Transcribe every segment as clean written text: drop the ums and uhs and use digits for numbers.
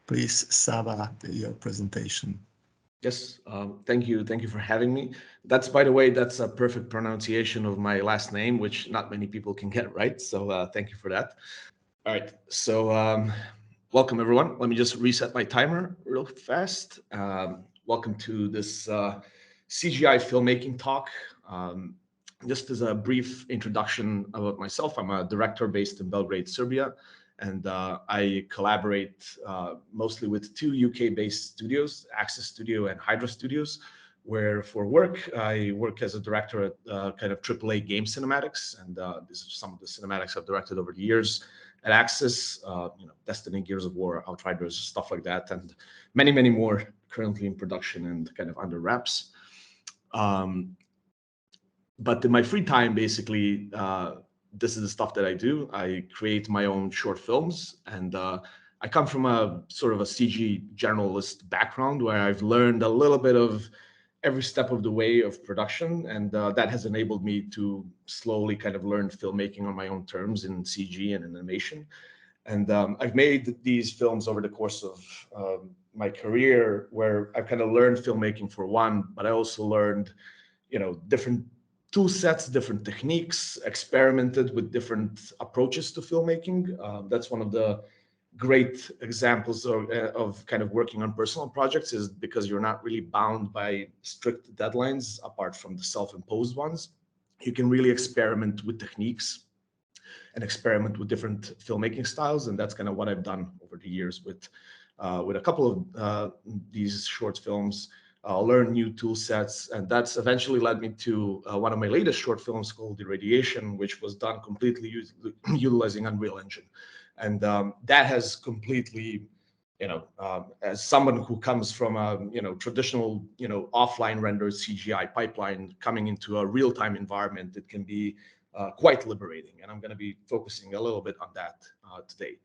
Please, Sava, your presentation. Yes, thank you. Thank you for having me. That's, by the way, that's a perfect pronunciation of my last name, which not many people can get right. So thank you for that. All right. So welcome, everyone. Let me just reset my timer real fast. Welcome to this CGI filmmaking talk. Just as a brief introduction about myself, I'm a director based in Belgrade, Serbia. And I collaborate mostly with two UK-based studios, Access Studio and Hydra Studios, where for work, I work as a director at kind of AAA game cinematics. And these are some of the cinematics I've directed over the years at Access, Destiny, Gears of War, Outriders, stuff like that, and many, many more currently in production and kind of under wraps. But in my free time, basically, this is the stuff that I do. I create my own short films, and I come from a sort of a CG generalist background where I've learned a little bit of every step of the way of production, and that has enabled me to slowly kind of learn filmmaking on my own terms in CG and animation. And I've made these films over the course of my career, where I've kind of learned filmmaking for one, but I also learned, different tool sets, different techniques, experimented with different approaches to filmmaking. That's one of the great examples of kind of working on personal projects, is because you're not really bound by strict deadlines apart from the self-imposed ones. You can really experiment with techniques and experiment with different filmmaking styles, and that's kind of what I've done over the years with a couple of these short films. Learn new tool sets, and that's eventually led me to one of my latest short films called Irradiation, which was done completely utilizing Unreal Engine. And that has completely, as someone who comes from a traditional offline rendered CGI pipeline, coming into a real-time environment, it can be quite liberating. And I'm going to be focusing a little bit on that today.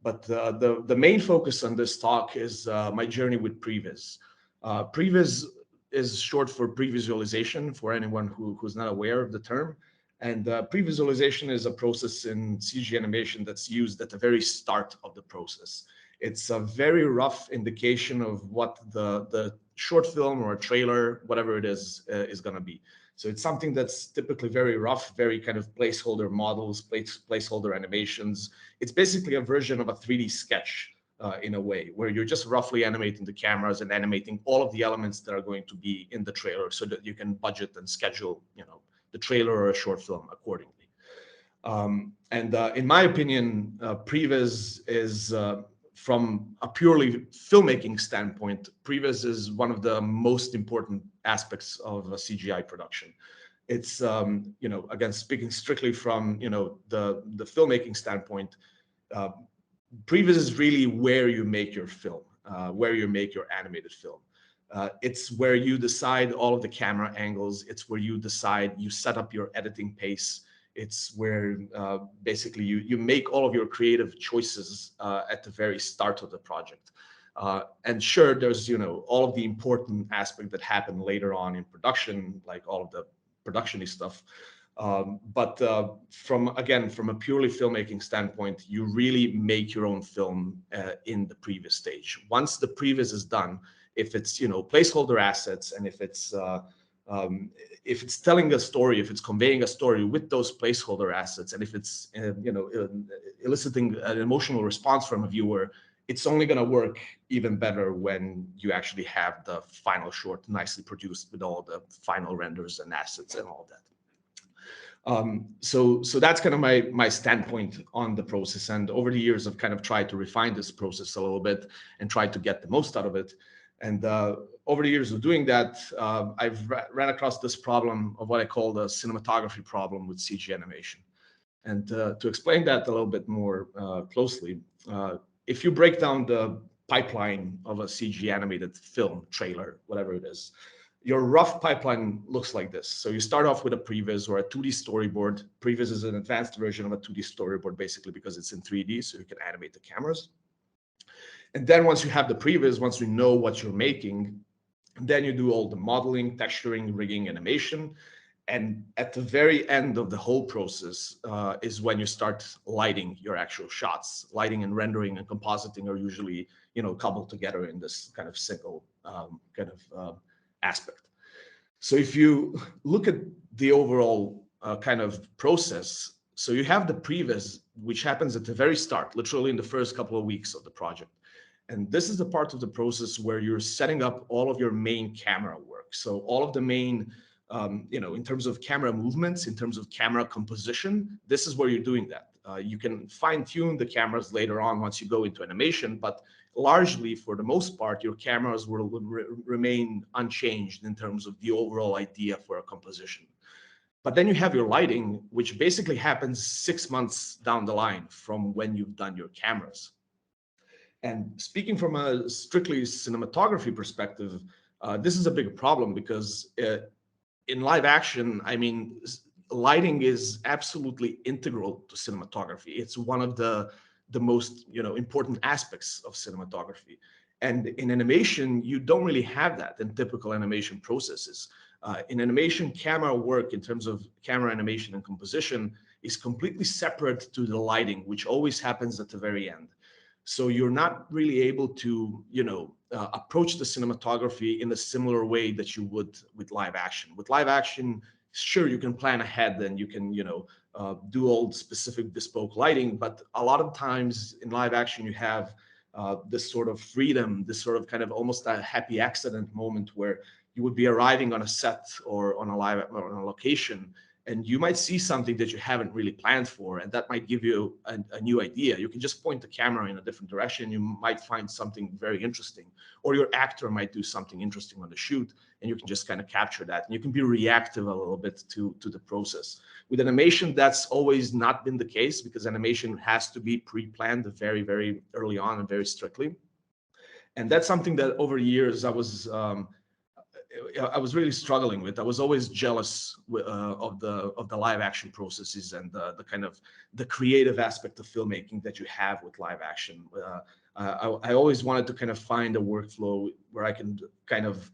But the main focus on this talk is my journey with Previs. Previs is short for pre-visualization, for anyone who's not aware of the term. And pre-visualization is a process in CG animation that's used at the very start of the process. It's a very rough indication of what the short film or a trailer, whatever it is going to be. So it's something that's typically very rough, very kind of placeholder models, placeholder animations. It's basically a version of a 3D sketch in a way, where you're just roughly animating the cameras and animating all of the elements that are going to be in the trailer, so that you can budget and schedule, the trailer or a short film accordingly. In my opinion, previs is, from a purely filmmaking standpoint, previs is one of the most important aspects of a CGI production. It's, again, speaking strictly from, the filmmaking standpoint, previs is really where you make your film, where you make your animated film. It's where you decide all of the camera angles. It's where you decide, you set up your editing pace. It's where basically you make all of your creative choices at the very start of the project. And sure, there's all of the important aspects that happen later on in production, like all of the production-y stuff. But from a purely filmmaking standpoint, you really make your own film in the previs stage. Once the previs is done, if it's placeholder assets, and if it's telling a story, if it's conveying a story with those placeholder assets, and if it's eliciting an emotional response from a viewer, it's only going to work even better when you actually have the final short nicely produced with all the final renders and assets and all that. So that's kind of my standpoint on the process. And over the years, I've kind of tried to refine this process a little bit and try to get the most out of it. And over the years of doing that, I've ran across this problem of what I call the cinematography problem with CG animation. And to explain that a little bit more closely, if you break down the pipeline of a CG animated film, trailer, whatever it is, your rough pipeline looks like this. So you start off with a previs or a 2D storyboard. Previs is an advanced version of a 2D storyboard, basically because it's in 3D, so you can animate the cameras. And then once you have the previs, once you know what you're making, then you do all the modeling, texturing, rigging, animation. And at the very end of the whole process is when you start lighting your actual shots. Lighting and rendering and compositing are usually, coupled together in this kind of single aspect. So if you look at the overall kind of process, so you have the previs, which happens at the very start, literally in the first couple of weeks of the project. And this is the part of the process where you're setting up all of your main camera work. So all of the main, in terms of camera movements, in terms of camera composition, this is where you're doing that. You can fine tune the cameras later on once you go into animation, but largely, for the most part, your cameras will remain unchanged in terms of the overall idea for a composition. But then you have your lighting, which basically happens 6 months down the line from when you've done your cameras. And speaking from a strictly cinematography perspective, this is a big problem because in live action, I mean, lighting is absolutely integral to cinematography. It's one of the most important aspects of cinematography. And in animation, you don't really have that in typical animation processes. In animation, camera work in terms of camera animation and composition is completely separate to the lighting, which always happens at the very end. So you're not really able to, approach the cinematography in a similar way that you would with live action. With live action, sure, you can plan ahead and you can, do all the specific bespoke lighting, but a lot of times in live action, you have this sort of freedom, this sort of kind of almost a happy accident moment where you would be arriving on a set or on a location, and you might see something that you haven't really planned for, and that might give you a new idea. You can just point the camera in a different direction. You might find something very interesting, or your actor might do something interesting on the shoot, and you can just kind of capture that. And you can be reactive a little bit to the process. With animation, that's always not been the case because animation has to be pre-planned very, very early on and very strictly. And that's something that over the years I was really struggling with. I was always jealous of the live action processes and the kind of the creative aspect of filmmaking that you have with live action. I always wanted to kind of find a workflow where I can kind of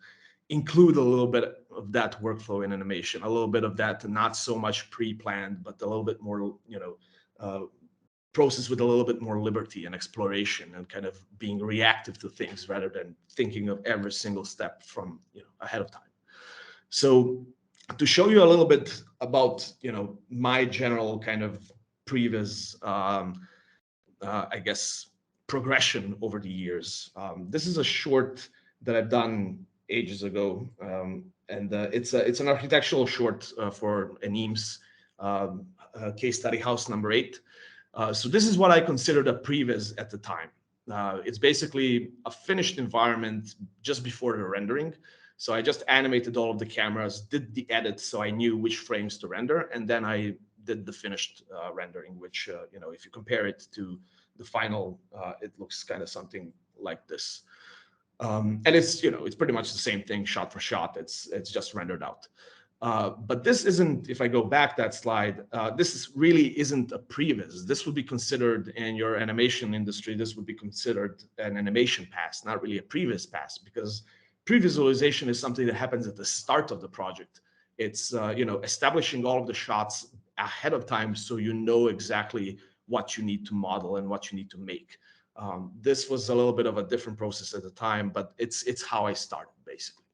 include a little bit of that workflow in animation, a little bit of that, not so much pre-planned, but a little bit more, process with a little bit more liberty and exploration and kind of being reactive to things rather than thinking of every single step from ahead of time. So to show you a little bit about my general kind of previous I guess progression over the years. This is a short that I've done ages ago, and it's an architectural short for an EAMS case study house number 8. So this is what I considered a previs at the time. It's basically a finished environment just before the rendering. So I just animated all of the cameras, did the edits so I knew which frames to render, and then I did the finished rendering, which, if you compare it to the final, it looks kind of something like this. And it's, it's pretty much the same thing shot for shot. It's just rendered out. But this isn't, if I go back that slide, this really isn't a previs. This would be considered in your animation industry, this would be considered an animation pass, not really a previs pass, because pre-visualization is something that happens at the start of the project. It's, establishing all of the shots ahead of time so you know exactly what you need to model and what you need to make. This was a little bit of a different process at the time, but it's how I started, basically.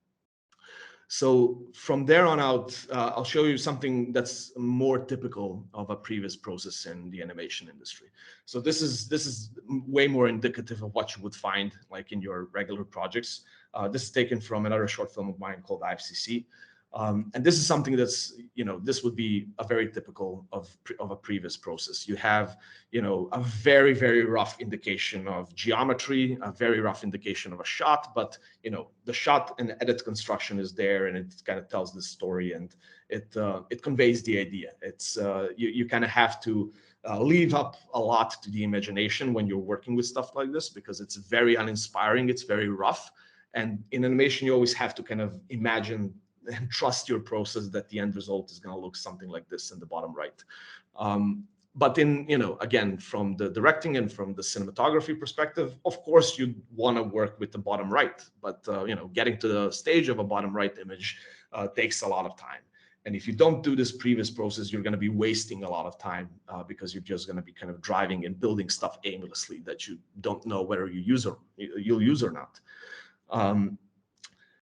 So from there on out, I'll show you something that's more typical of a previous process in the animation industry. So this is way more indicative of what you would find like in your regular projects. This is taken from another short film of mine called IVGC. And this is something that's, this would be a very typical of a previous process. You have, a very, very rough indication of geometry, a very rough indication of a shot, but, the shot and edit construction is there and it kind of tells the story and it conveys the idea. It's, you kind of have to leave up a lot to the imagination when you're working with stuff like this because it's very uninspiring, it's very rough. And in animation, you always have to kind of imagine and trust your process that the end result is going to look something like this in the bottom right. But in, again, from the directing and from the cinematography perspective, of course, you want to work with the bottom right. But, getting to the stage of a bottom right image takes a lot of time. And if you don't do this previous process, you're going to be wasting a lot of time because you're just going to be kind of driving and building stuff aimlessly that you don't know whether you'll use or not.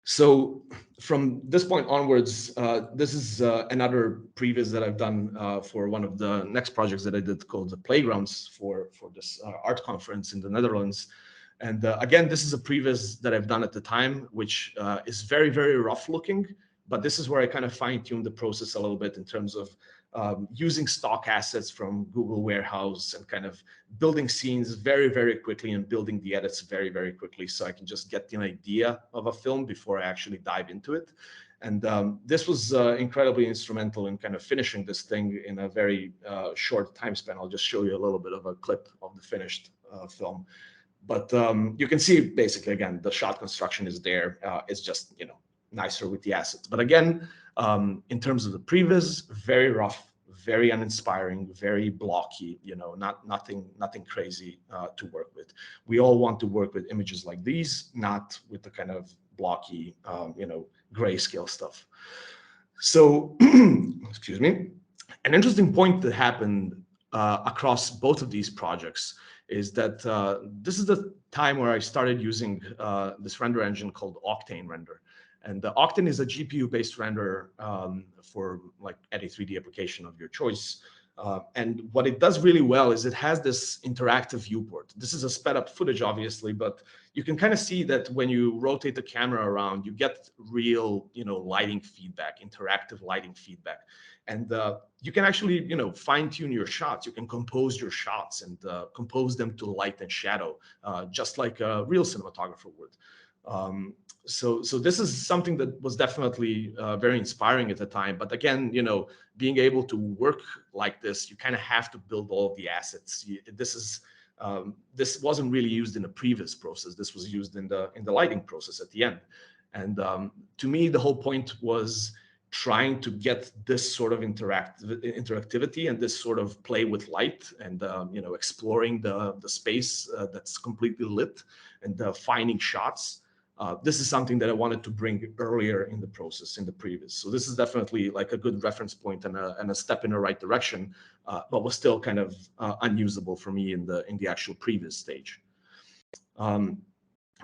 So from this point onwards, this is another previs that I've done for one of the next projects that I did called the Playgrounds for this art conference in the Netherlands. And again, this is a previs that I've done at the time, which is very, very rough looking. But this is where I kind of fine-tuned the process a little bit in terms of using stock assets from Google Warehouse and kind of building scenes very, very quickly and building the edits very, very quickly so I can just get an idea of a film before I actually dive into it. And this was incredibly instrumental in kind of finishing this thing in a very short time span. I'll just show you a little bit of a clip of the finished film. But you can see basically, again, the shot construction is there. It's just, nicer with the assets. But again, in terms of the previs, very rough, very uninspiring, very blocky, nothing crazy to work with. We all want to work with images like these, not with the kind of blocky, grayscale stuff. So, excuse me, an interesting point that happened across both of these projects is that this is the time where I started using this render engine called Octane Render. And the Octane is a GPU-based render for like any 3D application of your choice. And what it does really well is it has this interactive viewport. This is a sped up footage, obviously, but you can kind of see that when you rotate the camera around, you get real, lighting feedback, interactive lighting feedback. And you can actually, fine tune your shots. You can compose your shots and compose them to light and shadow, just like a real cinematographer would. So this is something that was definitely very inspiring at the time. But again, being able to work like this, you kind of have to build all of the assets. This wasn't really used in the previous process. This was used in the lighting process at the end. And to me, the whole point was trying to get this sort of interactivity and this sort of play with light and exploring the space that's completely lit and finding shots. This is something that I wanted to bring earlier in the process, in the previs. So this is definitely like a good reference point and a step in the right direction, but was still kind of unusable for me in the actual previs stage.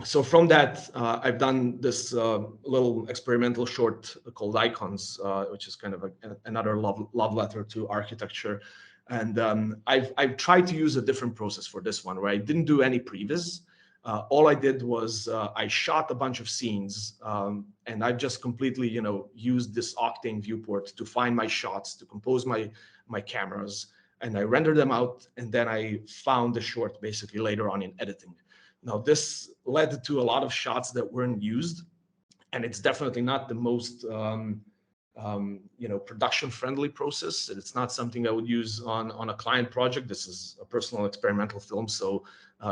So from that, I've done this little experimental short called Icons, which is kind of another love letter to architecture. And I've tried to use a different process for this one, where I didn't do any previs. All I did was I shot a bunch of scenes, and I've just completely, used this Octane viewport to find my shots, to compose my cameras, and I rendered them out, and then I found the short basically later on in editing. Now, this led to a lot of shots that weren't used, and it's definitely not the most production-friendly process. It's not something I would use on a client project. This is a personal experimental film, so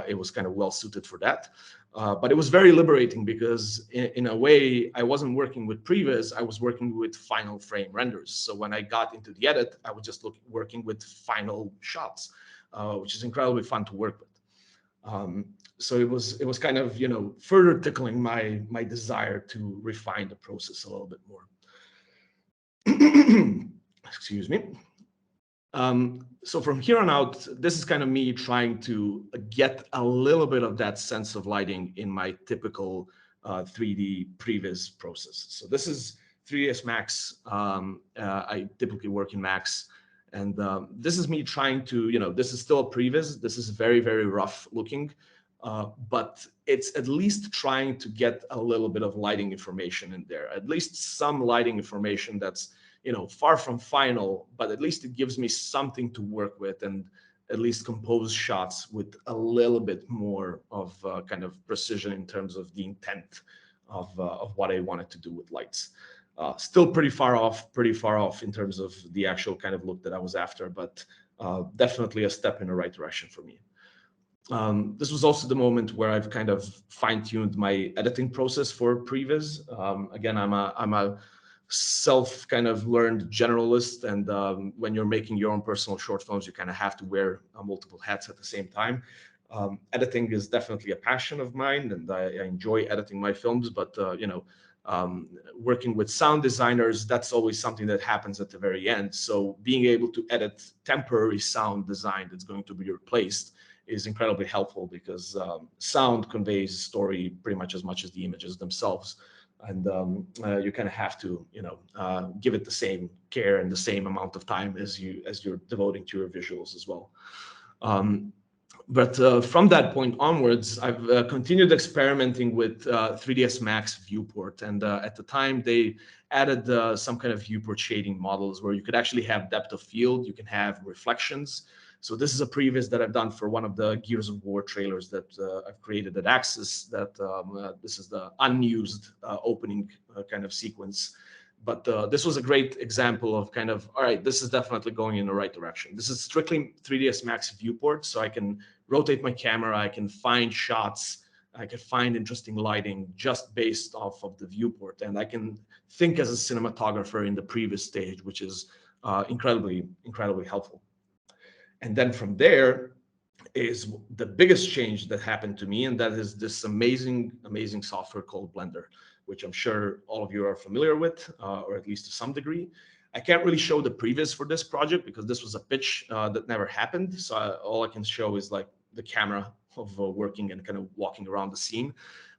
it was kind of well suited for that. But it was very liberating because in a way, I wasn't working with previs, I was working with final frame renders. So when I got into the edit, I was just working with final shots, which is incredibly fun to work with. So it was kind of, further tickling my desire to refine the process a little bit more. Excuse me. So from here on out, this is kind of me trying to get a little bit of that sense of lighting in my typical 3D previs process. So this is 3ds Max. I typically work in Max. And this is me trying to, this is still a previs. This is very, very rough looking. But it's at least trying to get a little bit of lighting information in there, at least some lighting information that's, far from final, but at least it gives me something to work with and at least compose shots with a little bit more of kind of precision in terms of the intent of what I wanted to do with lights. Still pretty far off in terms of the actual kind of look that I was after, but definitely a step in the right direction for me. This was also the moment where I've kind of fine-tuned my editing process for previs. Again, I'm a self kind of learned generalist, and when you're making your own personal short films, you kind of have to wear multiple hats at the same time. Editing is definitely a passion of mine, and I enjoy editing my films, but Working with sound designers, that's always something that happens at the very end. So being able to edit temporary sound design that's going to be replaced is incredibly helpful, because sound conveys story pretty much as the images themselves. And you kind of have to, give it the same care and the same amount of time as you're devoting to your visuals as well. But from that point onwards, I've continued experimenting with 3ds Max viewport. And at the time, they added some kind of viewport shading models where you could actually have depth of field, you can have reflections. So this is a previs that I've done for one of the Gears of War trailers that I've created at Axis. That this is the unused opening kind of sequence. But this was a great example of kind of, all right, this is definitely going in the right direction. This is strictly 3ds Max viewport, so I can rotate my camera, I can find shots, I can find interesting lighting just based off of the viewport. And I can think as a cinematographer in the previous stage, which is incredibly helpful. And then from there is the biggest change that happened to me, and that is this amazing software called Blender, which I'm sure all of you are familiar with, or at least to some degree. I can't really show the previs for this project because this was a pitch that never happened. So all I can show is like the camera of working and kind of walking around the scene.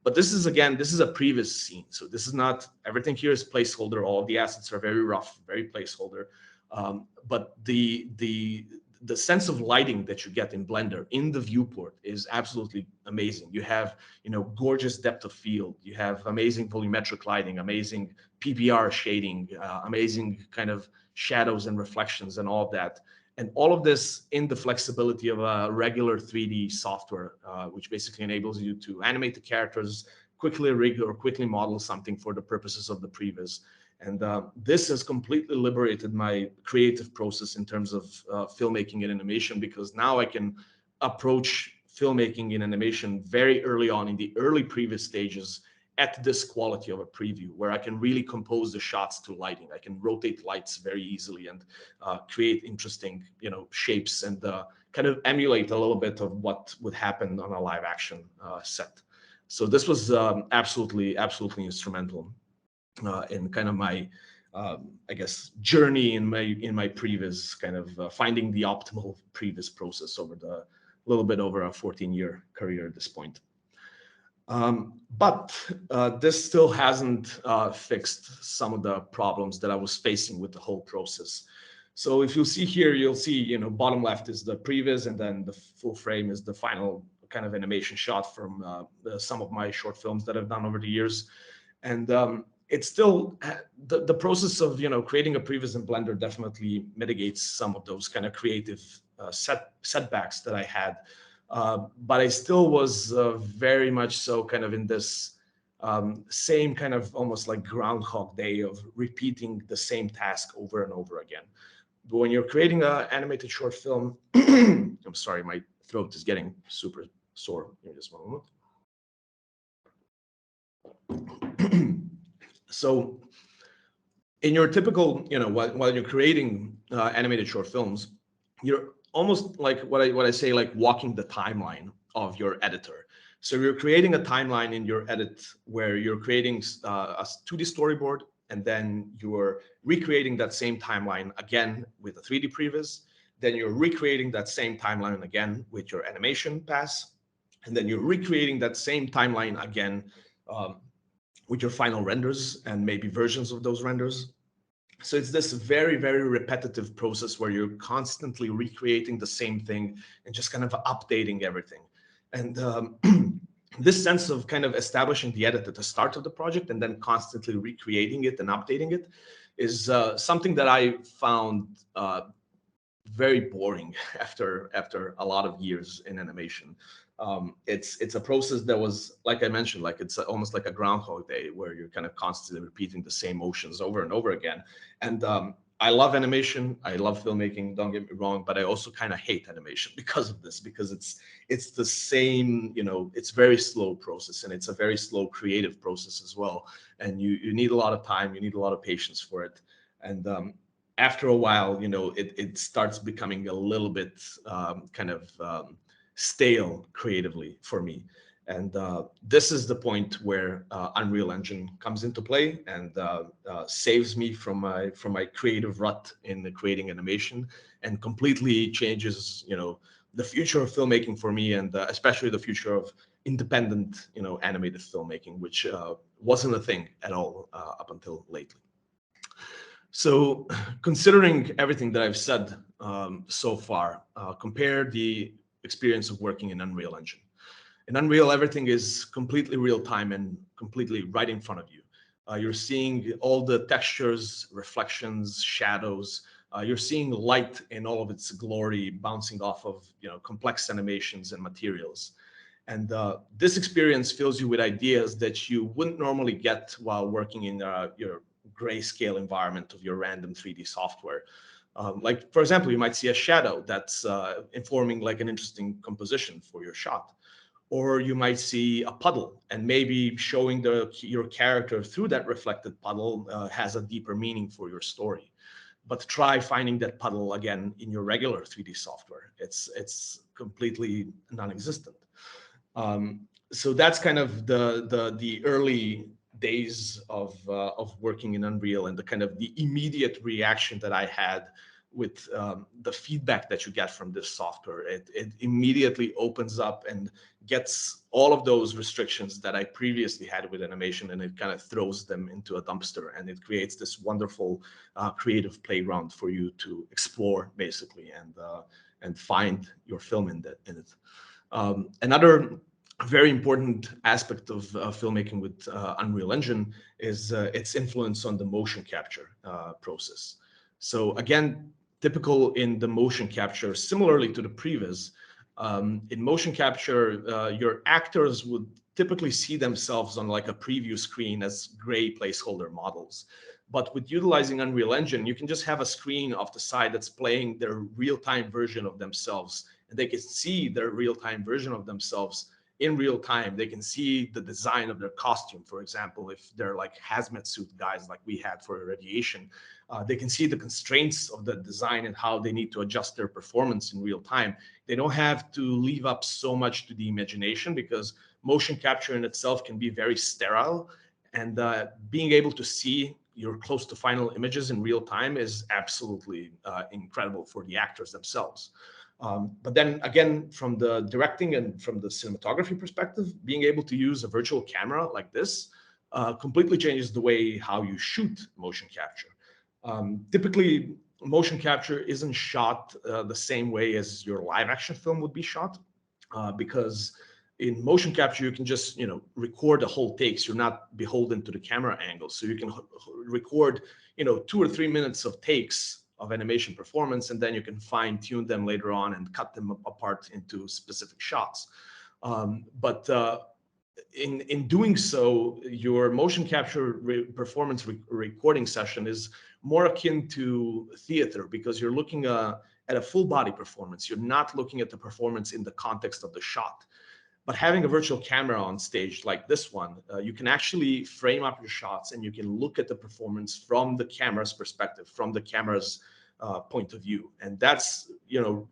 But this is a previs scene. So this is not, everything here is placeholder. All of the assets are very rough, very placeholder. But the sense of lighting that you get in Blender in the viewport is absolutely amazing. You have, gorgeous depth of field. You have amazing volumetric lighting, amazing PBR shading, amazing kind of shadows and reflections and all of that. And all of this in the flexibility of a regular 3D software, which basically enables you to animate the characters, quickly rig or quickly model something for the purposes of the previs. And this has completely liberated my creative process in terms of filmmaking and animation, because now I can approach filmmaking in animation very early on in the early previs stages at this quality of a preview, where I can really compose the shots to lighting. I can rotate lights very easily and create interesting, shapes, and kind of emulate a little bit of what would happen on a live action set. So this was absolutely instrumental in kind of my, I guess, journey in my previs, kind of finding the optimal previs process over the little bit over a 14-year career at this point. But this still hasn't fixed some of the problems that I was facing with the whole process. So if you see here, you'll see, bottom left is the previs, and then the full frame is the final kind of animation shot from some of my short films that I've done over the years. And it's still the process of creating a previs in Blender definitely mitigates some of those kind of creative setbacks that I had, but I still was very much so kind of in this same kind of almost like Groundhog Day of repeating the same task over and over again. But when you're creating an animated short film, I'm sorry, my throat is getting super sore. Give me just one moment. So in your typical, while you're creating animated short films, you're almost like what I say, like walking the timeline of your editor. So you're creating a timeline in your edit where you're creating a 2D storyboard, and then you're recreating that same timeline again with a 3D previs. Then you're recreating that same timeline again with your animation pass. And then you're recreating that same timeline again with your final renders and maybe versions of those renders. So it's this very, very repetitive process where you're constantly recreating the same thing and just kind of updating everything. And this sense of kind of establishing the edit at the start of the project and then constantly recreating it and updating it is something that I found very boring after a lot of years in animation. It's a process that was, like I mentioned, like it's almost like a Groundhog Day where you're kind of constantly repeating the same motions over and over again. And I love animation, I love filmmaking, don't get me wrong, but I also kind of hate animation because of this, because it's the same, it's very slow process, and it's a very slow creative process as well. And you need a lot of time, you need a lot of patience for it. And after a while, it starts becoming a little bit kind of stale creatively for me. And this is the point where Unreal Engine comes into play and saves me from my creative rut in creating animation, and completely changes, the future of filmmaking for me, and especially the future of independent, animated filmmaking, which wasn't a thing at all up until lately. So, considering everything that I've said so far, compare the experience of working in Unreal Engine. In Unreal, everything is completely real time and completely right in front of you. You're seeing all the textures, reflections, shadows. You're seeing light in all of its glory bouncing off of complex animations and materials. And this experience fills you with ideas that you wouldn't normally get while working in your grayscale environment of your random 3D software. Like, for example, you might see a shadow that's informing like an interesting composition for your shot. Or you might see a puddle, and maybe showing your character through that reflected puddle has a deeper meaning for your story. But try finding that puddle again in your regular 3D software. It's completely non-existent. So that's kind of the early days of working in Unreal, and the kind of the immediate reaction that I had with the feedback that you get from this software. It immediately opens up and gets all of those restrictions that I previously had with animation, and it kind of throws them into a dumpster, and it creates this wonderful creative playground for you to explore, basically, and find your film in it. Another very important aspect of filmmaking with Unreal Engine is its influence on the motion capture process. So again, typical in the motion capture, similarly to the previs, in motion capture, your actors would typically see themselves on like a preview screen as gray placeholder models. But with utilizing Unreal Engine, you can just have a screen off the side that's playing their real-time version of themselves, and they can see their real-time version of themselves in real time. They can see the design of their costume, for example, if they're like hazmat suit guys like we had for radiation. They can see the constraints of the design and how they need to adjust their performance in real time. They don't have to leave up so much to the imagination, because motion capture in itself can be very sterile, and being able to see your close to final images in real time is absolutely incredible for the actors themselves. But then again, from the directing and from the cinematography perspective, being able to use a virtual camera like this completely changes the way how you shoot motion capture. Typically, motion capture isn't shot the same way as your live action film would be shot, because in motion capture, you can just record the whole takes. You're not beholden to the camera angle, so you can record 2 or 3 minutes of takes of animation performance, and then you can fine tune them later on and cut them apart into specific shots. But in doing so, your motion capture performance recording session is more akin to theater, because you're looking at a full body performance. You're not looking at the performance in the context of the shot. But having a virtual camera on stage like this one, you can actually frame up your shots, and you can look at the performance from the camera's perspective, from the camera's point of view. And that's,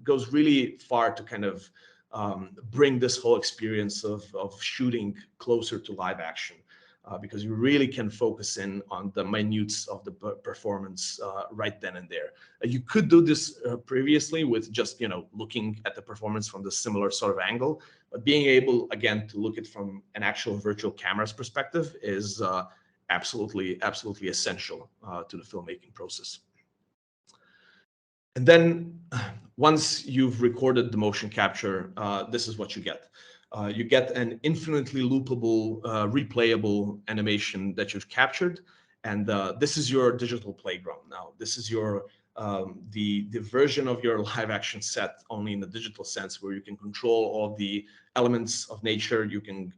goes really far to kind of bring this whole experience of shooting closer to live action, because you really can focus in on the minutes of the performance right then and there. You could do this previously with just looking at the performance from the similar sort of angle, but being able again to look at from an actual virtual camera's perspective is absolutely essential to the filmmaking process. And then once you've recorded the motion capture, this is what you get. You get an infinitely loopable, replayable animation that you've captured. And this is your digital playground now. This is your the version of your live action set, only in the digital sense, where you can control all the elements of nature. You can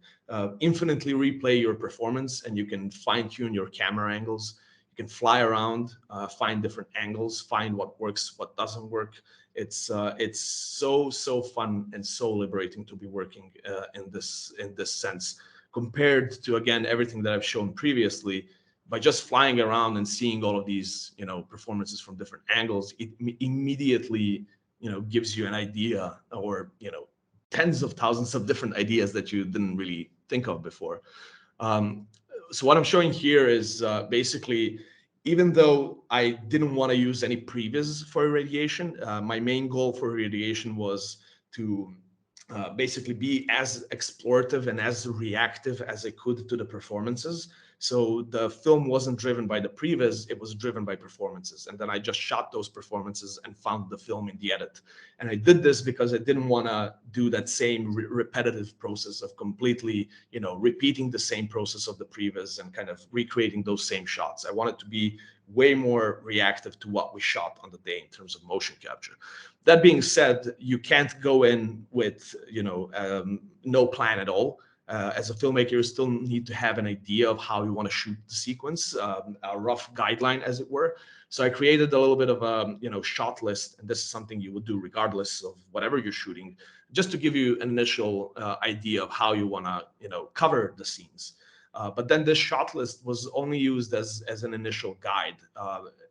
infinitely replay your performance, and you can fine tune your camera angles. You can fly around, find different angles, find what works, what doesn't work. It's so fun and so liberating to be working in this sense, compared to, again, everything that I've shown previously. By just flying around and seeing all of these performances from different angles, it immediately gives you an idea, or tens of thousands of different ideas that you didn't really think of before. So what I'm showing here is basically, even though I didn't want to use any previs for irradiation, my main goal for irradiation was to basically be as explorative and as reactive as I could to the performances. So the film wasn't driven by the previs, it was driven by performances. And then I just shot those performances and found the film in the edit. And I did this because I didn't want to do that same repetitive process of completely, repeating the same process of the previs and kind of recreating those same shots. I wanted to be way more reactive to what we shot on the day in terms of motion capture. That being said, you can't go in with, no plan at all. As a filmmaker, you still need to have an idea of how you want to shoot the sequence, a rough guideline, as it were. So I created a little bit of a shot list, and this is something you would do regardless of whatever you're shooting, just to give you an initial idea of how you want to cover the scenes. But then this shot list was only used as an initial guide.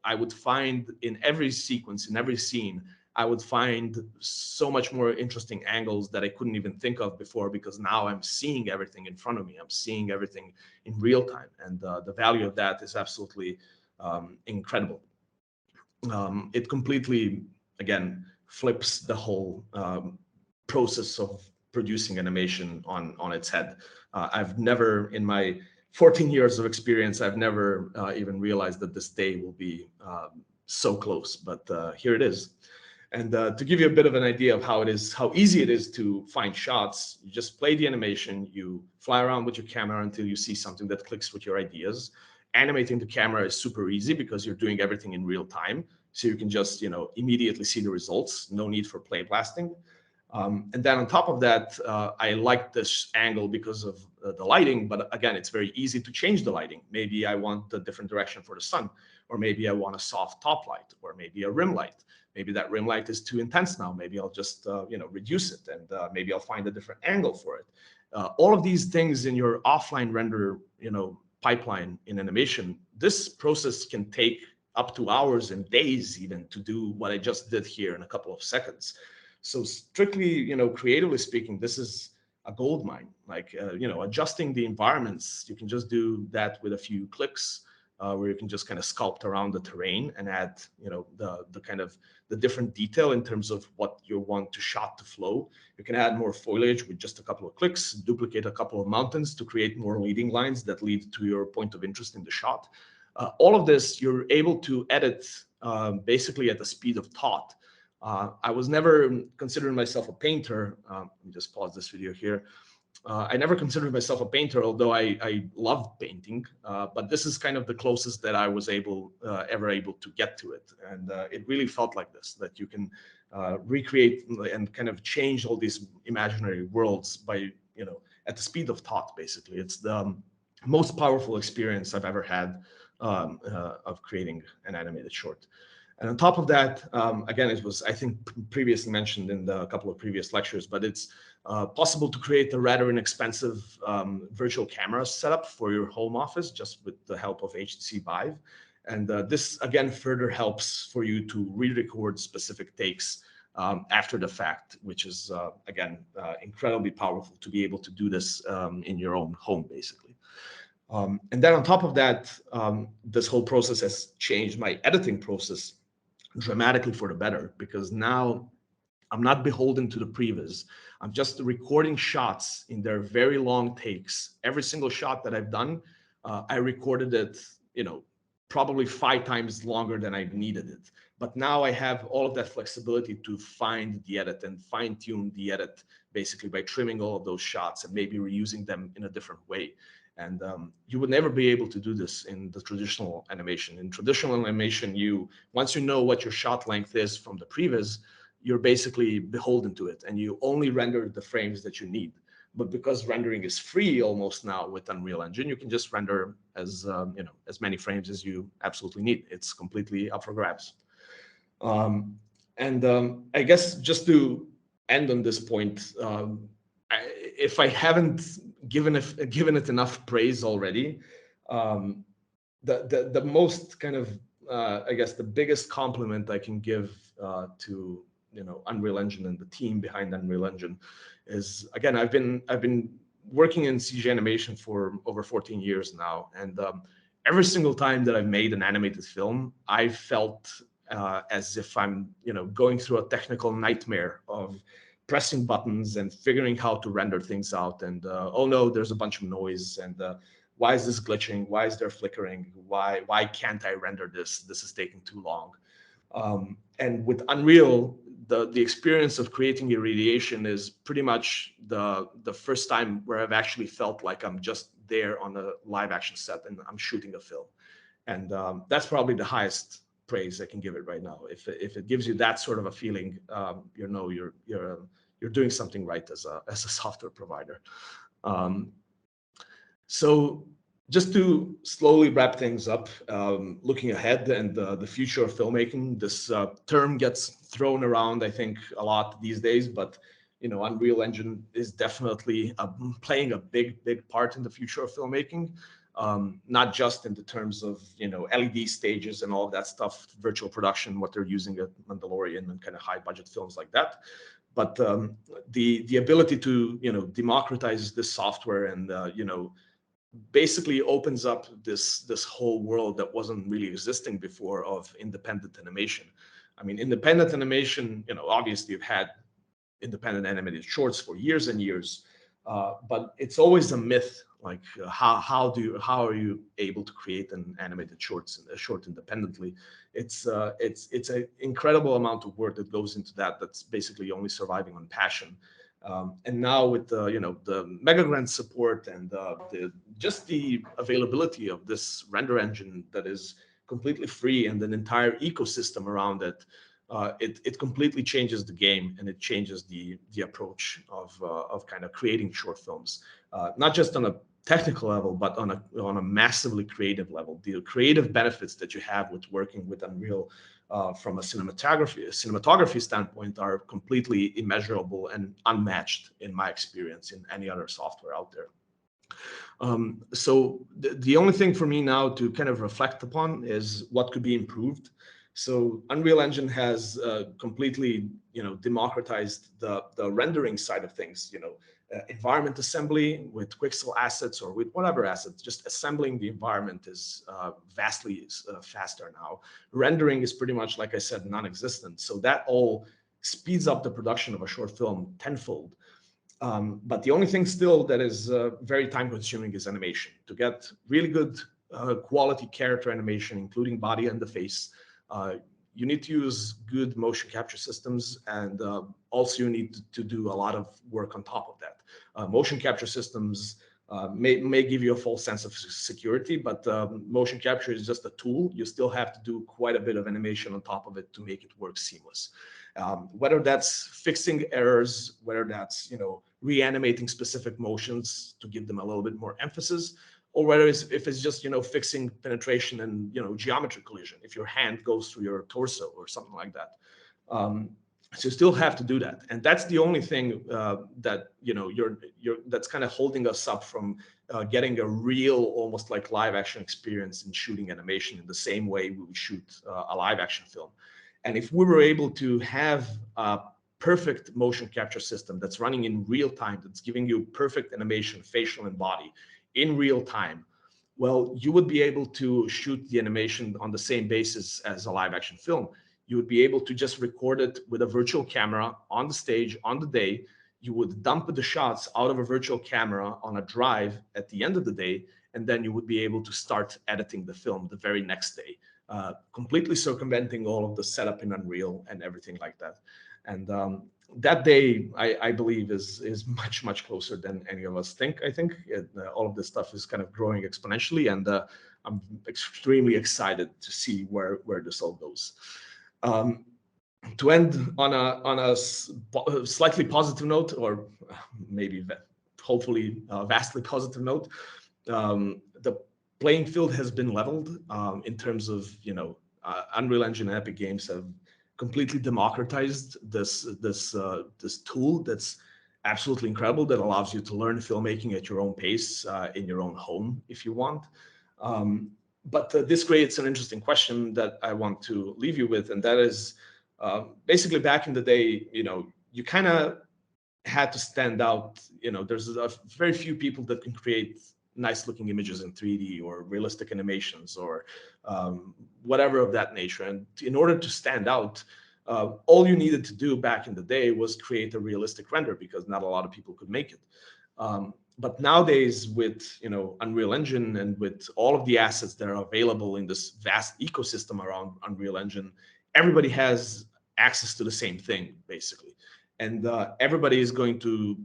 I would find in every sequence, in every scene, I would find so much more interesting angles that I couldn't even think of before, because now I'm seeing everything in front of me. I'm seeing everything in real time. And the value of that is absolutely incredible. It completely, again, flips the whole process of producing animation on its head. I've never, in my 14 years of experience, I've never even realized that this day will be so close, but here it is. And to give you a bit of an idea of how easy it is to find shots, you just play the animation, you fly around with your camera until you see something that clicks with your ideas. Animating the camera is super easy because you're doing everything in real time. So you can just, immediately see the results. No need for play blasting. And then on top of that, I like this angle because of the lighting, but again, it's very easy to change the lighting. Maybe I want a different direction for the sun, or maybe I want a soft top light, or maybe a rim light. Maybe that rim light is too intense now. Maybe I'll just, reduce it, and maybe I'll find a different angle for it. All of these things in your offline render, pipeline in animation, this process can take up to hours and days even to do what I just did here in a couple of seconds. So strictly, creatively speaking, this is a gold mine. Like, adjusting the environments, you can just do that with a few clicks, where you can just kind of sculpt around the terrain and add, the kind of the different detail in terms of what you want to shot to flow. You can add more foliage with just a couple of clicks, duplicate a couple of mountains to create more leading lines that lead to your point of interest in the shot. All of this, you're able to edit basically at the speed of thought. I was never considering myself a painter. Let me just pause this video here. I never considered myself a painter, although I loved painting. But this is kind of the closest that I was ever able to get to it. And it really felt like this, that you can recreate and kind of change all these imaginary worlds by, at the speed of thought, basically. It's the most powerful experience I've ever had of creating an animated short. And on top of that, again, it was, I think, previously mentioned in a couple of previous lectures, but it's possible to create a rather inexpensive virtual camera setup for your home office just with the help of HTC Vive. And this, again, further helps for you to re-record specific takes after the fact, which is, again, incredibly powerful to be able to do this in your own home, basically. And then on top of that, this whole process has changed my editing process dramatically for the better, because now I'm not beholden to the previs. I'm just recording shots in their very long takes. Every single shot that I've done, I recorded it, probably 5 times longer than I needed it. But now I have all of that flexibility to find the edit and fine tune the edit, basically by trimming all of those shots and maybe reusing them in a different way. And you would never be able to do this in the traditional animation. In traditional animation, once you know what your shot length is from the previs, you're basically beholden to it, and you only render the frames that you need. But because rendering is free almost now with Unreal Engine, you can just render as many frames as you absolutely need. It's completely up for grabs. I guess just to end on this point, if I haven't given it enough praise already, the most kind of I guess the biggest compliment I can give to Unreal Engine and the team behind Unreal Engine is, again, I've been working in CG animation for over 14 years now, and every single time that I've made an animated film, I felt as if I'm going through a technical nightmare of pressing buttons and figuring how to render things out, and oh no, there's a bunch of noise, and why is this glitching? Why is there flickering? Why can't I render this? This is taking too long. And with Unreal, the experience of creating irradiation is pretty much the first time where I've actually felt like I'm just there on a live action set and I'm shooting a film. And that's probably the highest praise I can give it right now. If it gives you that sort of a feeling, you're doing something right as a software provider. So just to slowly wrap things up, looking ahead and the future of filmmaking, this term gets thrown around, I think, a lot these days, but Unreal Engine is definitely playing a big part in the future of filmmaking, not just in the terms of LED stages and all of that stuff, virtual production, what they're using at Mandalorian and kind of high budget films like that, but the ability to democratize this software and basically opens up this whole world that wasn't really existing before of independent animation. I mean, independent animation, obviously you've had independent animated shorts for years and years, but it's always a myth. Like how are you able to create an animated short independently? It's an incredible amount of work that goes into that. That's basically only surviving on passion. And now with the mega grant support and just the availability of this render engine that is completely free and an entire ecosystem around it, it completely changes the game, and it changes the approach of kind of creating short films, not just on a technical level, but on a massively creative level. The creative benefits that you have with working with Unreal from a cinematography standpoint are completely immeasurable and unmatched in my experience in any other software out there. So the only thing for me now to kind of reflect upon is what could be improved. So Unreal Engine has completely, democratized the rendering side of things. Environment assembly with Quixel assets or with whatever assets, just assembling the environment is vastly faster now. Rendering is pretty much, like I said, non-existent. So that all speeds up the production of a short film tenfold. But the only thing still that is very time consuming is animation. To get really good quality character animation, including body and the face, you need to use good motion capture systems, and also you need to do a lot of work on top of that. Motion capture systems may give you a false sense of security, but motion capture is just a tool. You still have to do quite a bit of animation on top of it to make it work seamless. Whether that's fixing errors, whether that's reanimating specific motions to give them a little bit more emphasis, or whether if it's just fixing penetration and geometry collision, if your hand goes through your torso or something like that. So you still have to do that, and that's the only thing that that's kind of holding us up from getting a real, almost like live action experience in shooting animation in the same way we would shoot a live action film. And if we were able to have a perfect motion capture system that's running in real time, that's giving you perfect animation, facial and body in real time, well, you would be able to shoot the animation on the same basis as a live action film. You would be able to just record it with a virtual camera on the stage on the day. You would dump the shots out of a virtual camera on a drive at the end of the day, and then you would be able to start editing the film the very next day, completely circumventing all of the setup in Unreal and everything like that. And that day, I believe, is much closer than any of us think. I think all of this stuff is kind of growing exponentially, and I'm extremely excited to see where this all goes. To end on a slightly positive note, or maybe hopefully a vastly positive note, the playing field has been leveled in terms of Unreal Engine and Epic Games have completely democratized this tool that's absolutely incredible, that allows you to learn filmmaking at your own pace in your own home if you want. But this creates an interesting question that I want to leave you with, and that is, Basically, back in the day, you kind of had to stand out. There's very few people that can create nice looking images in 3D or realistic animations or whatever of that nature. And in order to stand out, all you needed to do back in the day was create a realistic render, because not a lot of people could make it. But nowadays, with Unreal Engine and with all of the assets that are available in this vast ecosystem around Unreal Engine, everybody has access to the same thing, basically. And everybody is going to,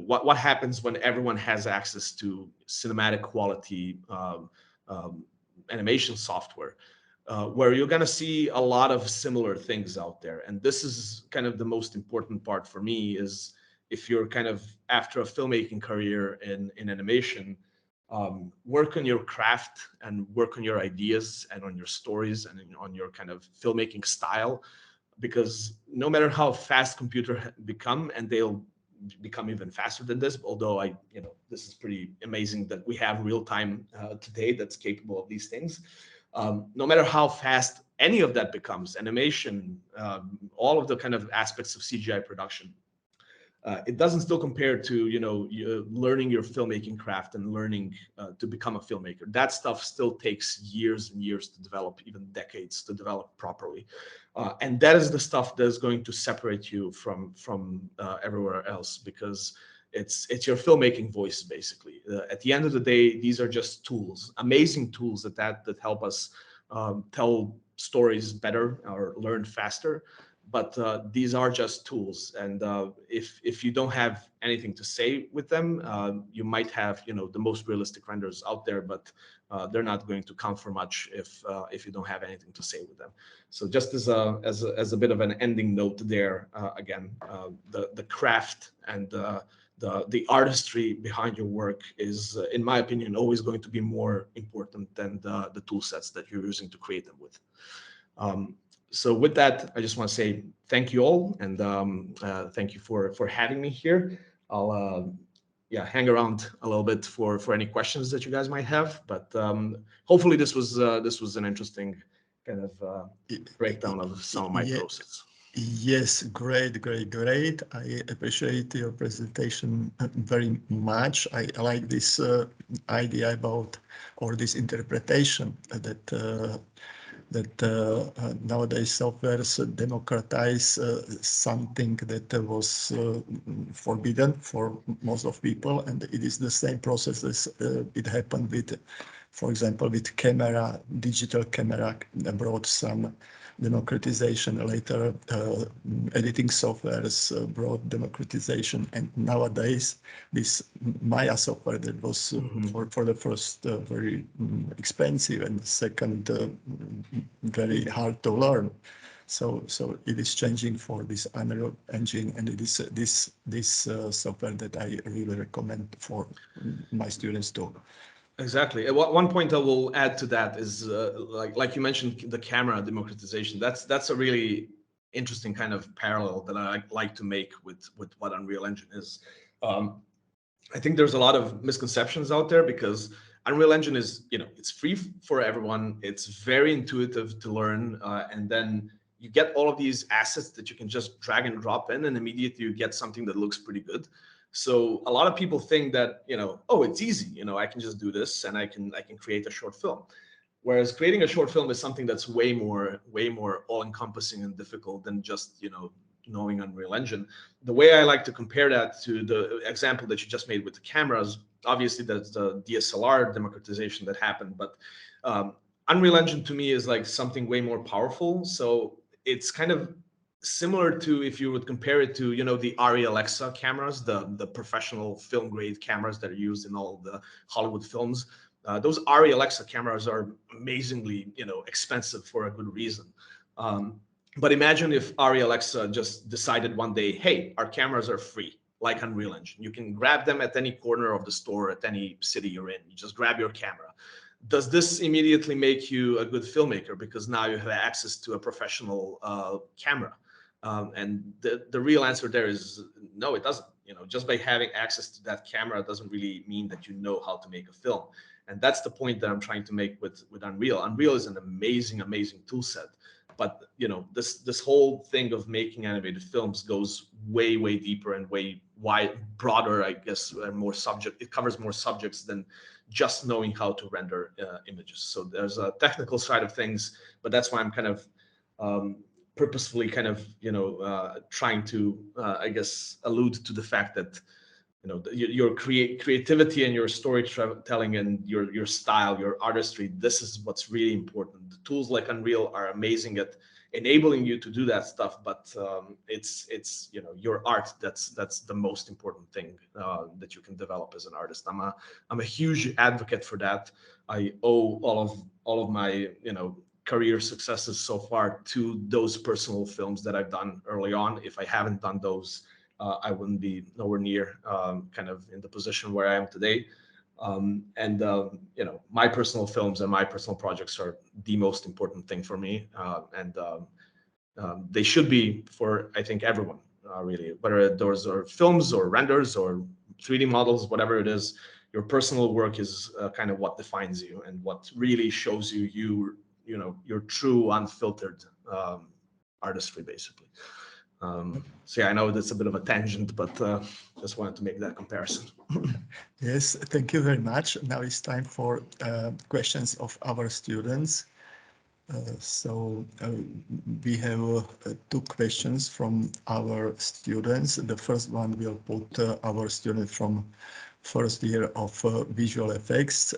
what happens when everyone has access to cinematic quality animation software, where you're going to see a lot of similar things out there. And this is kind of the most important part for me, is if you're kind of after a filmmaking career in animation, work on your craft and work on your ideas and on your stories and on your kind of filmmaking style, because no matter how fast computer become, and they'll become even faster than this, although this is pretty amazing that we have real time today that's capable of these things. No matter how fast any of that becomes, animation, all of the kind of aspects of CGI production, it doesn't still compare to learning your filmmaking craft and learning to become a filmmaker. That stuff still takes years and years to develop, even decades to develop properly, and that is the stuff that is going to separate you from everywhere else, because it's your filmmaking voice, basically. At the end of the day, these are just tools, amazing tools that help us tell stories better or learn faster. But these are just tools, and if you don't have anything to say with them, you might have the most realistic renders out there, but they're not going to count for much if you don't have anything to say with them. So just as a bit of an ending note there, again, the craft and the artistry behind your work is, in my opinion, always going to be more important than the tool sets that you're using to create them with. So with that, I just want to say thank you all, and thank you for having me here. I'll hang around a little bit for any questions that you guys might have, but hopefully this was an interesting kind of breakdown of some of my process. Yes, great. I appreciate your presentation very much. I like this idea about, or this interpretation that nowadays softwares democratize something that was forbidden for most of people, and it is the same process as it happened with, for example, with camera. Digital camera brought some democratization. Later, editing softwares brought democratization, and nowadays this Maya software that was for the first very expensive, and second very hard to learn. So it is changing for this Unreal Engine, and it is this software that I really recommend for my students too. Exactly. One point I will add to that is like you mentioned, the camera democratization. That's a really interesting kind of parallel that I like to make with what Unreal Engine is. I think there's a lot of misconceptions out there, because Unreal Engine is, it's free for everyone. It's very intuitive to learn, and then you get all of these assets that you can just drag and drop in, and immediately you get something that looks pretty good. So a lot of people think that, oh, it's easy. I can just do this and I can create a short film. Whereas creating a short film is something that's way more all-encompassing and difficult than just, knowing Unreal Engine. The way I like to compare that to the example that you just made with the cameras, obviously that's the DSLR democratization that happened, but Unreal Engine to me is like something way more powerful. So it's kind of similar to, if you would compare it to, the Arri Alexa cameras, the professional film grade cameras that are used in all the Hollywood films. Those Arri Alexa cameras are amazingly, expensive for a good reason. But imagine if Arri Alexa just decided one day, hey, our cameras are free, like Unreal Engine. You can grab them at any corner of the store, at any city you're in. You just grab your camera. Does this immediately make you a good filmmaker, because now you have access to a professional camera? And the real answer there is no, it doesn't. Just by having access to that camera doesn't really mean that you know how to make a film. And that's the point that I'm trying to make with Unreal. Unreal is an amazing tool set But this whole thing of making animated films goes way deeper and way broader, I guess, and more subject. It covers more subjects than just knowing how to render images. So there's a technical side of things, but that's why I'm kind of purposefully kind of trying to I guess allude to the fact that your creativity and your storytelling and your style, your artistry, this is what's really important. The tools like Unreal are amazing at enabling you to do that stuff, but it's your art that's the most important thing that you can develop as an artist. I'm a huge advocate for that. I owe all of my career successes so far to those personal films that I've done early on. If I haven't done those, I wouldn't be nowhere near kind of in the position where I am today. My personal films and my personal projects are the most important thing for me, and they should be for, I think, everyone, really, whether those are films or renders or 3D models, whatever it is. Your personal work is kind of what defines you and what really shows you your true unfiltered artistry, basically. So yeah, I know that's a bit of a tangent, but just wanted to make that comparison. Yes, thank you very much. Now it's time for questions of our students. We have two questions from our students. The first one will put our student from first year of visual effects,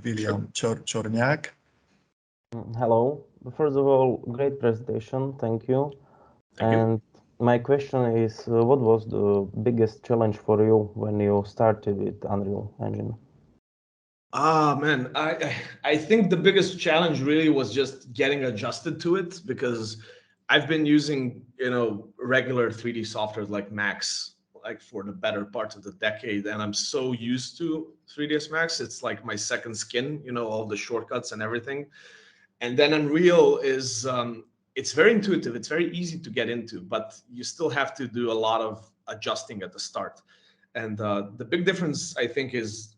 William Chorniak. Hello. First of all, great presentation. Thank you. Thank you. My question is, what was the biggest challenge for you when you started with Unreal Engine? Man, I think the biggest challenge really was just getting adjusted to it, because I've been using regular 3D software like Max like for the better part of the decade, and I'm so used to 3ds Max. It's like my second skin, all the shortcuts and everything. And then Unreal is it's very intuitive. It's very easy to get into, but you still have to do a lot of adjusting at the start. And the big difference, I think, is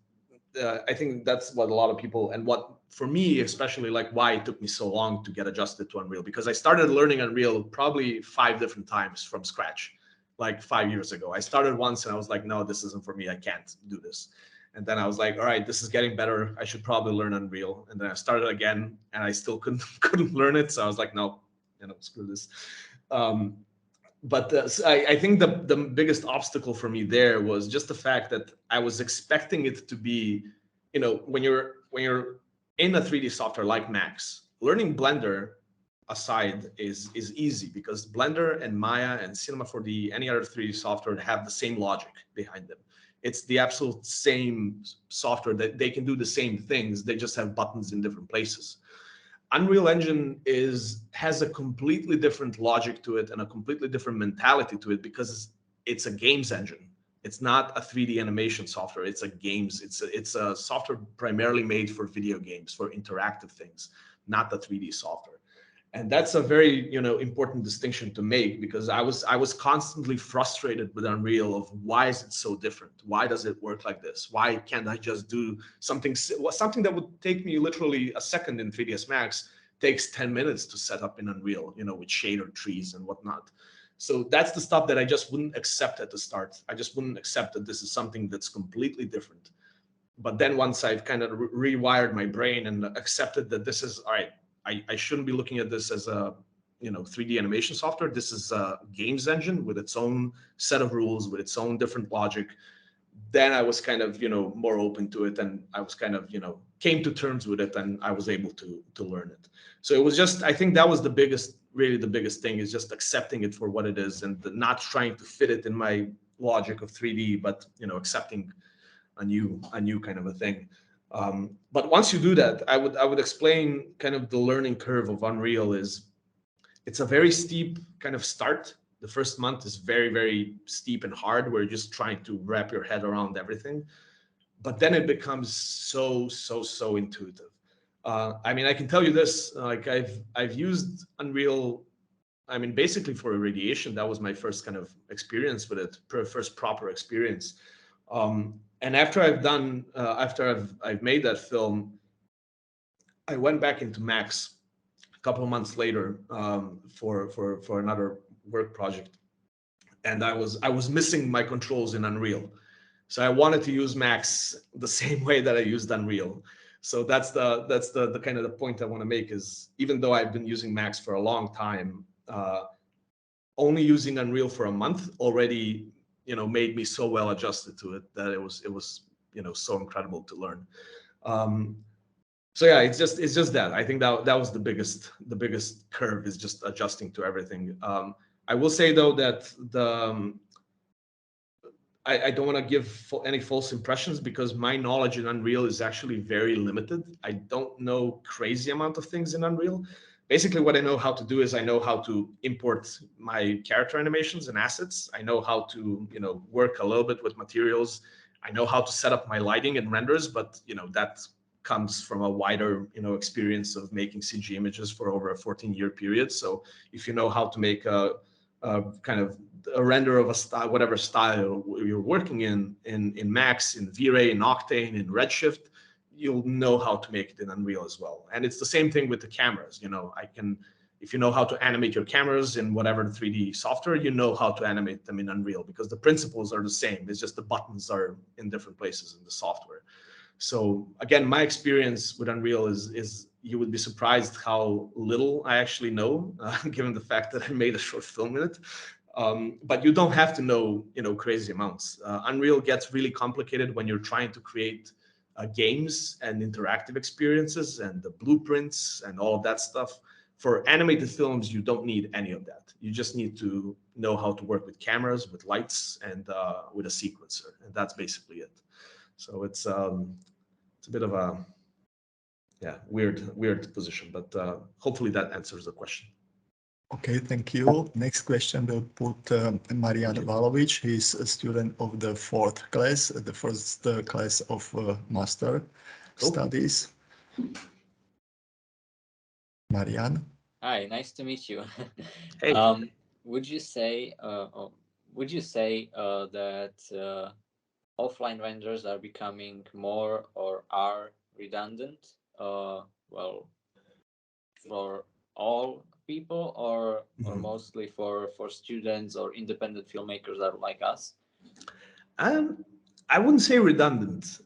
I think that's what a lot of people, and what for me especially, like why it took me so long to get adjusted to Unreal, because I started learning Unreal probably 5 different times from scratch, like 5 years ago. I started once and I was like, no, this isn't for me. I can't do this. And then I was like, all right, this is getting better. I should probably learn Unreal. And then I started again and I still couldn't learn it. So I was like, no, screw this. But I think the biggest obstacle for me there was just the fact that I was expecting it to be, when you're in a 3D software like Max, learning Blender aside is easy, because Blender and Maya and Cinema 4D, any other 3D software, have the same logic behind them. It's the absolute same software, that they can do the same things. They just have buttons in different places. Unreal Engine has a completely different logic to it and a completely different mentality to it, because it's a games engine. It's not a 3D animation software. It's a games. It's a software primarily made for video games, for interactive things, not the 3D software. And that's a very important distinction to make, because I was constantly frustrated with Unreal of why is it so different? Why does it work like this? Why can't I just do something that would take me literally a second in 3ds Max takes 10 minutes to set up in Unreal, with shader trees and whatnot. So that's the stuff that I just wouldn't accept at the start. I just wouldn't accept that this is something that's completely different. But then once I've kind of rewired my brain and accepted that this is all right, I shouldn't be looking at this as a 3D animation software. This is a games engine with its own set of rules, with its own different logic. Then I was kind of more open to it, and I was kind of came to terms with it, and I was able to learn it. So it was just, I think that was really the biggest thing, is just accepting it for what it is, and not trying to fit it in my logic of 3D, but accepting a new kind of a thing. But once you do that, I would explain kind of the learning curve of Unreal is, it's a very steep kind of start. The first month is very, very steep and hard, where you're just trying to wrap your head around everything. But then it becomes so intuitive. I mean, I can tell you this, like I've used Unreal, I mean, basically for irradiation. That was my first kind of experience with it, first proper experience. And after I've made that film, I went back into Max, a couple of months later for another work project, and I was missing my controls in Unreal. So I wanted to use Max the same way that I used Unreal. So that's the kind of the point I want to make is, even though I've been using Max for a long time, only using Unreal for a month already, made me so well adjusted to it that it was so incredible to learn. So yeah, it's just that. I think that was the biggest curve, is just adjusting to everything. I will say though that I don't want to give any false impressions, because my knowledge in Unreal is actually very limited. I don't know crazy amount of things in Unreal. Basically, what I know how to do is I know how to import my character animations and assets. I know how to, work a little bit with materials. I know how to set up my lighting and renders, but that comes from a wider, experience of making CG images for over a 14-year period. So if you know how to make a kind of a render of a style, whatever style you're working in Max, in V-Ray, in Octane, in Redshift, you'll know how to make it in Unreal as well. And it's the same thing with the cameras. If you know how to animate your cameras in whatever 3D software, you know how to animate them in Unreal, because the principles are the same. It's just the buttons are in different places in the software. So again, my experience with Unreal is you would be surprised how little I actually know, given the fact that I made a short film in it. But you don't have to know, crazy amounts. Unreal gets really complicated when you're trying to create games and interactive experiences and the blueprints and all of that stuff. For animated films, you don't need any of that. You just need to know how to work with cameras, with lights, and with a sequencer, and that's basically it. So it's a bit of a weird position, but hopefully that answers the question. Okay, thank you. Next question will put Marian Valovic. He's a student of the 4th class, the first class of master studies. Marian. Hi, nice to meet you. Hey. Would you say that offline renders are becoming more or are redundant? Well, for all people, or mostly for students or independent filmmakers that are like us? I wouldn't say redundant.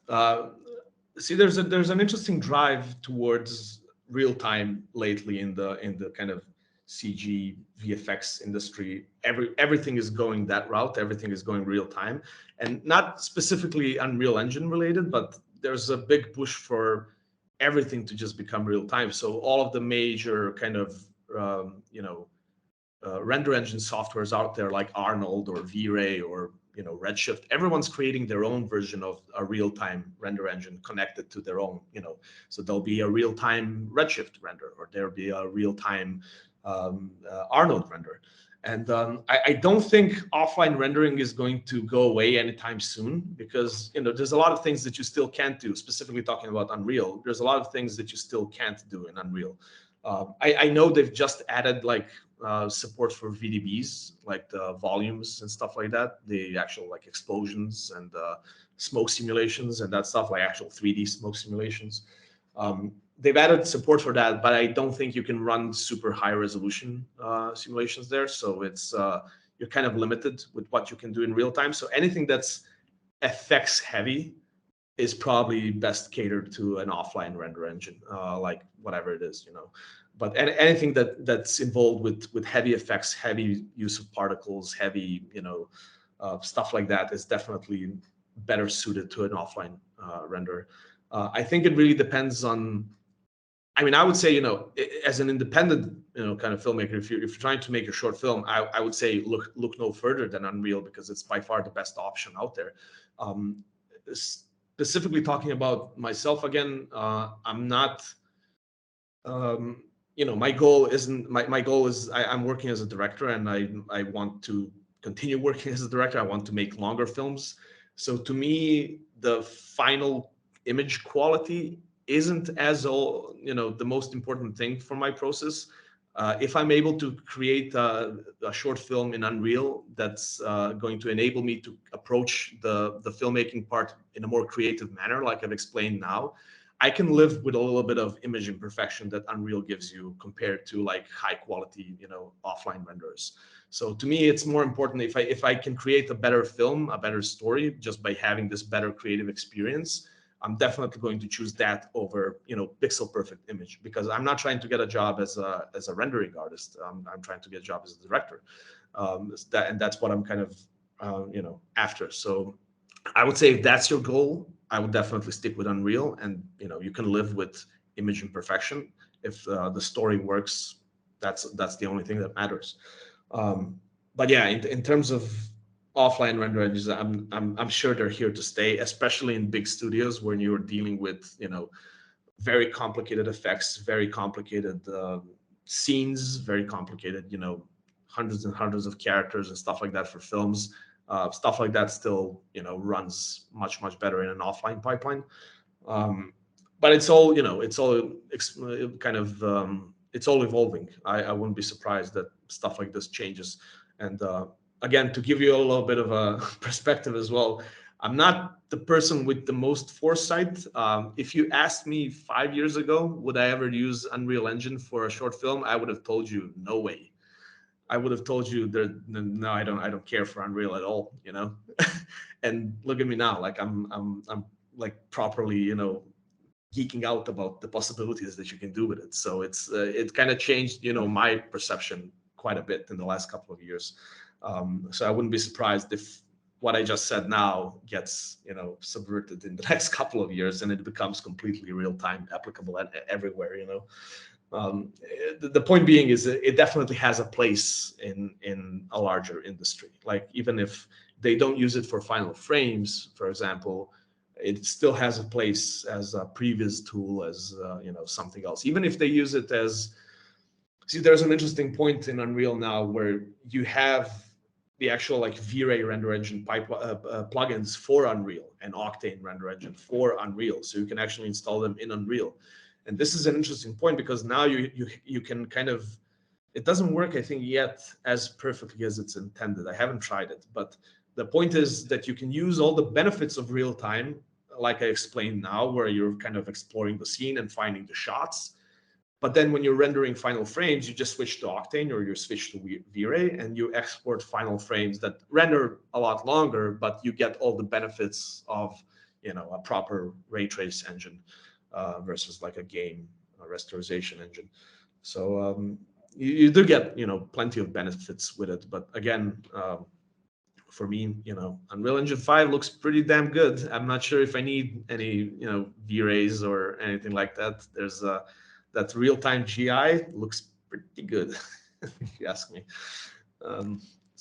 See, there's an interesting drive towards real time lately in the kind of CG VFX industry. Everything is going that route. Everything is going real time, and not specifically Unreal Engine related, but there's a big push for everything to just become real time. So all of the major kind of render engine softwares out there, like Arnold or V-Ray or Redshift, everyone's creating their own version of a real-time render engine connected to their own, so there'll be a real-time Redshift render, or there'll be a real-time Arnold render. And I don't think offline rendering is going to go away anytime soon, because there's a lot of things that you still can't do. Specifically talking about Unreal, there's a lot of things that you still can't do in Unreal. I know they've just added like support for VDBs, like the volumes and stuff like that, the actual like explosions and smoke simulations and that stuff, like actual 3D smoke simulations. They've added support for that, but I don't think you can run super high resolution simulations there. So it's you're kind of limited with what you can do in real time. So anything that's effects heavy is probably best catered to an offline render engine, like whatever it is, But anything that's involved with heavy effects, heavy use of particles, heavy, stuff like that is definitely better suited to an offline render. I think it really depends on. I mean, I would say, as an independent, kind of filmmaker, if you're trying to make a short film, I would say look no further than Unreal, because it's by far the best option out there. Specifically talking about myself again, I'm not. My goal isn't. My goal is I'm working as a director, and I want to continue working as a director. I want to make longer films. So to me, the final image quality isn't the most important thing for my process. If I'm able to create a short film in Unreal that's going to enable me to approach the filmmaking part in a more creative manner, like I've explained now, I can live with a little bit of image imperfection that Unreal gives you compared to like high quality, offline renders. So to me, it's more important if I can create a better film, a better story, just by having this better creative experience, I'm definitely going to choose that over, pixel perfect image, because I'm not trying to get a job as a rendering artist. I'm trying to get a job as a director. And that's what I'm kind of, after. So I would say if that's your goal, I would definitely stick with Unreal, and you can live with image imperfection. If the story works, that's the only thing that matters. But yeah, in terms of offline render engines, I'm sure they're here to stay, especially in big studios when you're dealing with very complicated effects, very complicated scenes, very complicated hundreds and hundreds of characters and stuff like that for films. Stuff like that still runs much better in an offline pipeline. But it's all it's all kind of it's all evolving. I wouldn't be surprised that stuff like this changes. And again, to give you a little bit of a perspective as well, I'm not the person with the most foresight. If you asked me 5 years ago, would I ever use Unreal Engine for a short film, I would have told you no way. I would have told you that no, I don't care for Unreal at all, And look at me now, like I'm like properly, geeking out about the possibilities that you can do with it. So it kind of changed, my perception quite a bit in the last couple of years. So I wouldn't be surprised if what I just said now gets, subverted in the next couple of years, and it becomes completely real time, applicable everywhere, The point being is that it definitely has a place in a larger industry. Like even if they don't use it for final frames, for example, it still has a place as a previous tool, as something else. Even if they use it as, there's an interesting point in Unreal now where you have the actual like V-Ray render engine plugins for Unreal and Octane render engine for Unreal, so you can actually install them in Unreal. And this is an interesting point because now you can kind of, it doesn't work, I think, yet as perfectly as it's intended. I haven't tried it, but the point is that you can use all the benefits of real time, like I explained now, where you're kind of exploring the scene and finding the shots. But then when you're rendering final frames, you just switch to Octane or you switch to V-Ray and you export final frames that render a lot longer, but you get all the benefits of, a proper ray trace engine. Versus like a game restoration engine. So you do get plenty of benefits with it, but again, for me, Unreal Engine 5 looks pretty damn good. I'm not sure if I need any V-Rays or anything like that. There's that real-time GI looks pretty good if you ask me. So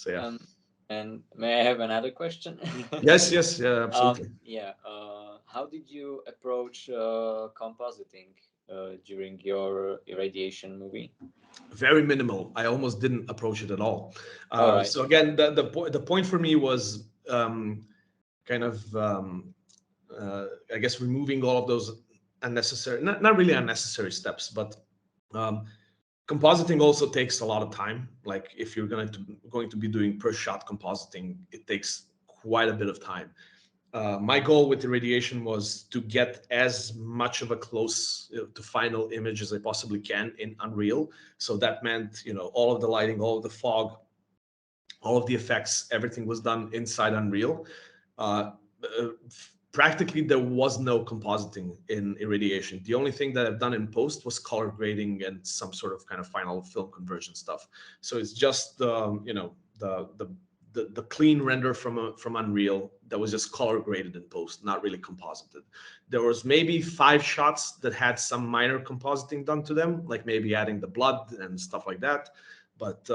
yeah. And may I have another question? Yes, yeah, absolutely. How did you approach compositing during your irradiation movie? Very minimal. I almost didn't approach it at all. Right. So again, the point for me was kind of I guess removing all of those unnecessary, not really unnecessary steps, but compositing also takes a lot of time. Like if you're going to be doing per shot compositing, it takes quite a bit of time. My goal with irradiation was to get as much of a close to final image as I possibly can in Unreal. So that meant, all of the lighting, all of the fog, all of the effects, everything was done inside Unreal. Practically, there was no compositing in irradiation. The only thing that I've done in post was color grading and some sort of kind of final film conversion stuff. So it's just the clean render from Unreal that was just color graded in post, not really composited. There was maybe 5 shots that had some minor compositing done to them, like maybe adding the blood and stuff like that. But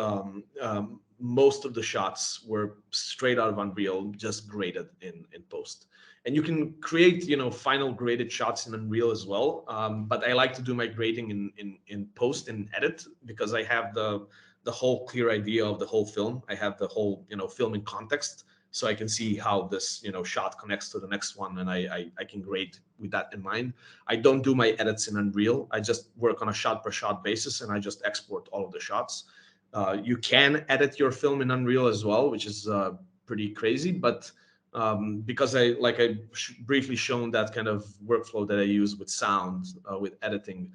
most of the shots were straight out of Unreal, just graded in post. And you can create, final graded shots in Unreal as well. But I like to do my grading in post and edit because I have the whole clear idea of the whole film. I have the whole, film in context, so I can see how this, shot connects to the next one, and I can grade with that in mind. I don't do my edits in Unreal. I just work on a shot per shot basis, and I just export all of the shots. You can edit your film in Unreal as well, which is pretty crazy, but because I briefly shown that kind of workflow that I use with sound, with editing.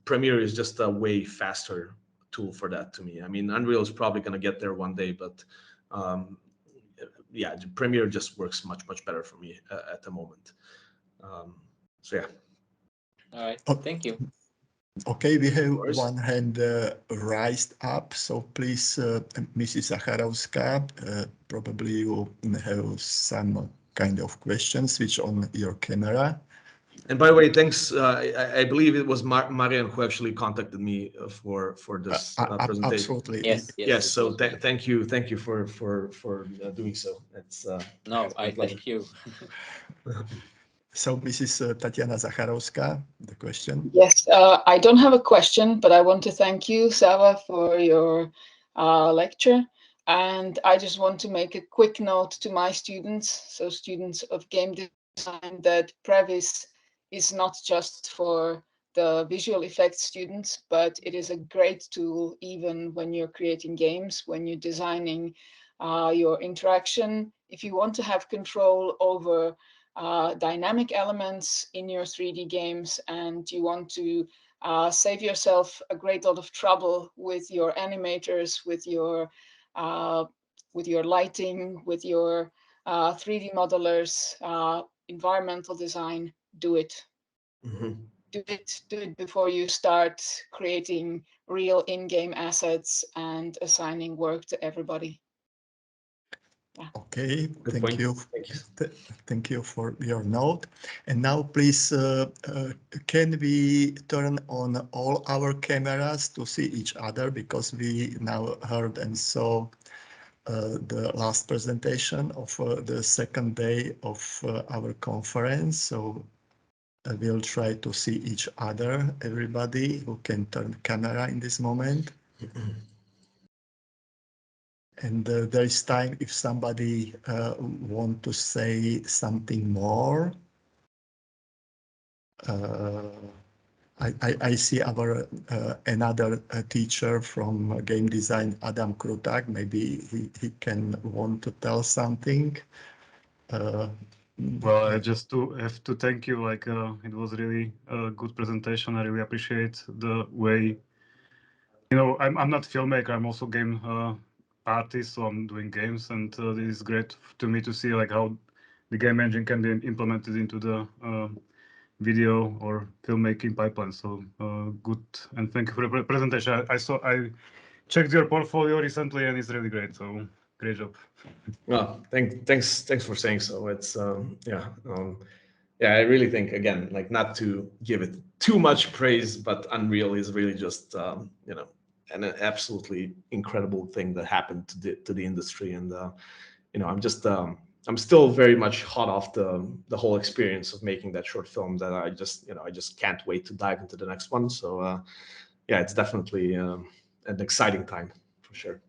Premiere is just a way faster tool for that to me. I mean, Unreal is probably going to get there one day, but yeah, Premiere just works much better for me at the moment. So yeah. All right, thank you. Okay, we have one hand raised up, so please, Mrs. Zacharowska, probably you have some kind of question. Switch on your camera. And by the way, thanks. I believe it was Marian who actually contacted me for this presentation. Absolutely. Yes. So thank you for doing so. It's no, I thank you. So, Mrs. Tatiana Zacharowska, the question. Yes, I don't have a question, but I want to thank you, Sava, for your lecture. And I just want to make a quick note to my students, so students of game design, that Previs is not just for the visual effects students, but it is a great tool even when you're creating games, when you're designing your interaction. If you want to have control over dynamic elements in your 3D games, and you want to save yourself a great lot of trouble with your animators, with your lighting, with your 3D modelers, environmental design, do it. Mm-hmm. Do it before you start creating real in-game assets and assigning work to everybody. Okay, Good point. Thank you for your note. And now please, can we turn on all our cameras to see each other, because we now heard and saw the last presentation of the second day of our conference. So we'll try to see each other, everybody who can turn camera in this moment. And there is time if somebody want to say something more. I see our another teacher from game design, Adam Krutak. Maybe he can want to tell something. Well, I just have to thank you. Like it was really a good presentation. I really appreciate the way. You know, I'm not a filmmaker. I'm also game artist, so I'm doing games, and it is great to me to see like how the game engine can be implemented into the video or filmmaking pipeline. So good, and thank you for the presentation. I checked your portfolio recently, and it's really great. So great job. Well, thanks for saying so. It's yeah. Yeah, I really think, again, like, not to give it too much praise, but Unreal is really just you know, an absolutely incredible thing that happened to the industry. And you know, I'm still very much hot off the whole experience of making that short film, that I just can't wait to dive into the next one. So yeah, it's definitely an exciting time for sure.